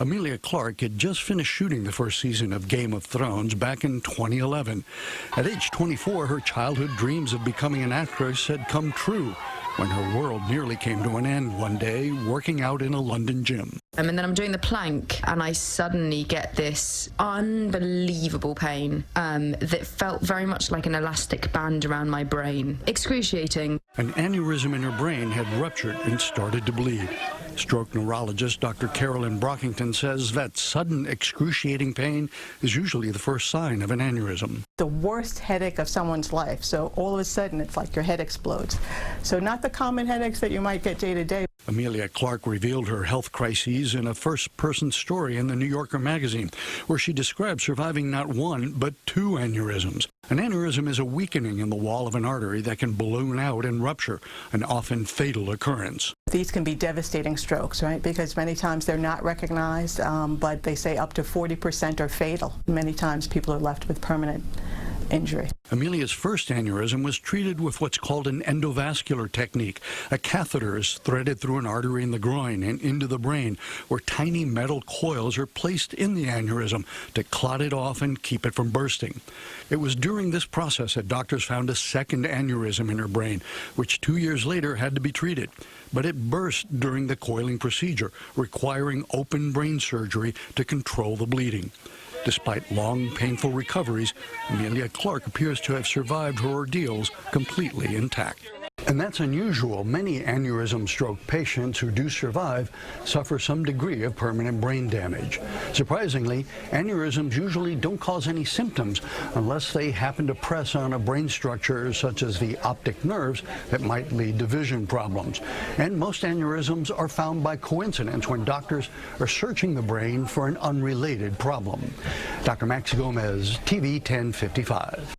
Emilia Clarke had just finished shooting the first season of Game of Thrones back in 2011. At age 24, her childhood dreams of becoming an actress had come true when her world nearly came to an end one day working out in a London gym. And then I'm doing the plank and I suddenly get this unbelievable pain that felt very much like an elastic band around my brain. Excruciating. An aneurysm in her brain had ruptured and started to bleed. Stroke neurologist Dr. Carolyn Brockington says that sudden excruciating pain is usually the first sign of an aneurysm. The worst headache of someone's life. So all of a sudden it's like your head explodes. So not the common headaches that you might get day to day. Emilia Clarke revealed her health crises in a first-person story in the New Yorker magazine, where she described surviving not one, but two aneurysms. An aneurysm is a weakening in the wall of an artery that can balloon out and rupture, an often fatal occurrence. These can be devastating strokes, right? Because many times they're not recognized, but they say up to 40% are fatal. Many times people are left with permanent injury. Emilia's first aneurysm was treated with what's called an endovascular technique. A catheter is threaded through an artery in the groin and into the brain, where tiny metal coils are placed in the aneurysm to clot it off and keep it from bursting. It was during this process that doctors found a second aneurysm in her brain, which 2 years later had to be treated. But it burst during the coiling procedure, requiring open brain surgery to control the bleeding. Despite long, painful recoveries, Emilia Clarke appears to have survived her ordeals completely intact. And that's unusual. Many aneurysm stroke patients who do survive suffer some degree of permanent brain damage. Surprisingly, aneurysms usually don't cause any symptoms unless they happen to press on a brain structure such as the optic nerves that might lead to vision problems. And most aneurysms are found by coincidence when doctors are searching the brain for an unrelated problem. Dr. Max Gomez, TV 1055.